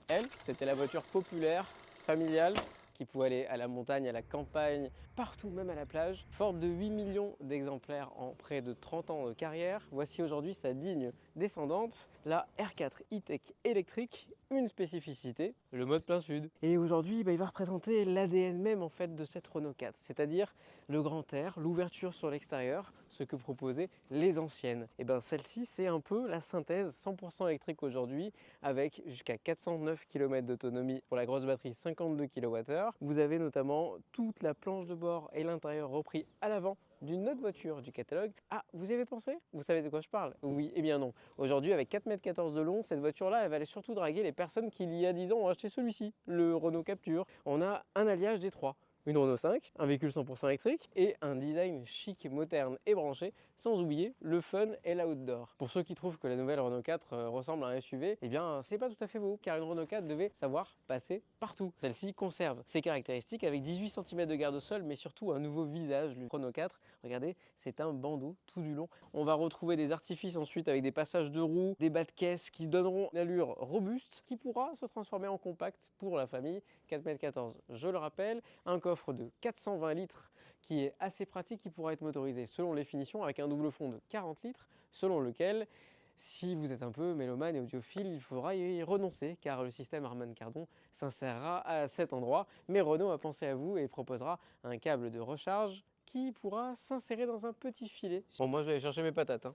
Elle, c'était la voiture populaire, familiale, qui pouvait aller à la montagne, à la campagne, partout, même à la plage. Forte de 8 millions d'exemplaires en près de 30 ans de carrière, voici aujourd'hui sa digne descendante, la R4 E-Tech électrique, une spécificité, le mode plein sud. Et aujourd'hui, il va représenter l'ADN même en fait de cette Renault 4, c'est-à-dire le grand air, l'ouverture sur l'extérieur, ce que proposaient les anciennes. Et bien celle-ci, c'est un peu la synthèse 100% électrique aujourd'hui, avec jusqu'à 409 km d'autonomie pour la grosse batterie 52 kWh. Vous avez notamment toute la planche de bord et l'intérieur repris à l'avant d'une autre voiture du catalogue. Ah, vous y avez pensé? Vous savez de quoi je parle? Oui, eh bien non. Aujourd'hui, avec 4,14 m de long, cette voiture-là, elle va aller surtout draguer les personnes qui, il y a 10 ans, ont acheté celui-ci, le Renault Captur. On a un alliage des trois. Une Renault 5, un véhicule 100% électrique et un design chic, moderne et branché, sans oublier le fun et l'outdoor. Pour ceux qui trouvent que la nouvelle Renault 4 ressemble à un SUV, eh bien c'est pas tout à fait faux, car une Renault 4 devait savoir passer partout. Celle-ci conserve ses caractéristiques avec 18 cm de garde au sol, mais surtout un nouveau visage. Le Renault 4, regardez, c'est un bandeau tout du long. On va retrouver des artifices ensuite avec des passages de roues, des bas de caisse qui donneront une allure robuste, qui pourra se transformer en compact pour la famille 4,14 m. Je le rappelle, un coffre de 420 litres qui est assez pratique, qui pourra être motorisé selon les finitions avec un double fond de 40 litres, selon lequel, si vous êtes un peu mélomane et audiophile, il faudra y renoncer car le système Harman Kardon s'insérera à cet endroit. Mais Renault a pensé à vous et proposera un câble de recharge qui pourra s'insérer dans un petit filet. Bon, moi je vais aller chercher mes patates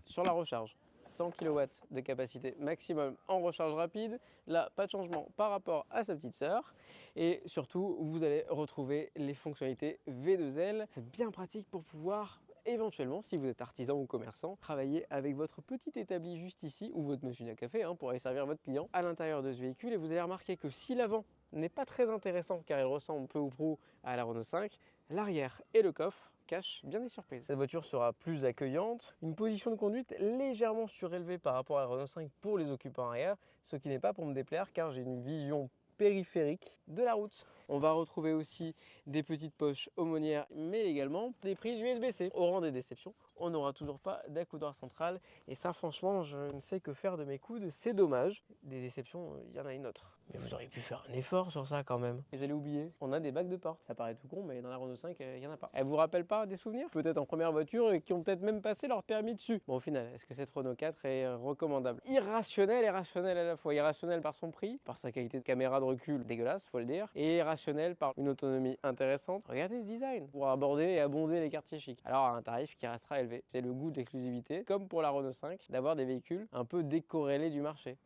sur la recharge. 100 kW de capacité maximum en recharge rapide. Là, pas de changement par rapport à sa petite sœur. Et surtout, vous allez retrouver les fonctionnalités V2L. C'est bien pratique pour pouvoir éventuellement, si vous êtes artisan ou commerçant, travailler avec votre petit établi juste ici ou votre machine à café pour aller servir votre client à l'intérieur de ce véhicule. Et vous allez remarquer que si l'avant n'est pas très intéressant car il ressemble peu ou prou à la Renault 5, l'arrière et le coffre cachent bien des surprises. Cette voiture sera plus accueillante, une position de conduite légèrement surélevée par rapport à la Renault 5 pour les occupants arrière, ce qui n'est pas pour me déplaire car j'ai une vision périphérique de la route. On va retrouver aussi des petites poches aumônières, mais également des prises USB-C. Au rang des déceptions, on n'aura toujours pas d'accoudoir central. Et ça, franchement, je ne sais que faire de mes coudes. C'est dommage. Des déceptions, il y en a une autre. Mais vous auriez pu faire un effort sur ça quand même. Et j'allais oublier, on a des bacs de porte. Ça paraît tout con, mais dans la Renault 5, il n'y en a pas. Elle vous rappelle pas des souvenirs? Peut-être en première voiture et qui ont peut-être même passé leur permis dessus. Bon, au final, est-ce que cette Renault 4 est recommandable? Irrationnel et rationnel à la fois. Irrationnel par son prix, par sa qualité de caméra de recul dégueulasse, faut le dire, et rationnel par une autonomie intéressante. Regardez ce design pour aborder et abonder les quartiers chics. Alors à un tarif qui restera élevé. C'est le goût de l'exclusivité, comme pour la Renault 5, d'avoir des véhicules un peu décorrélés du marché.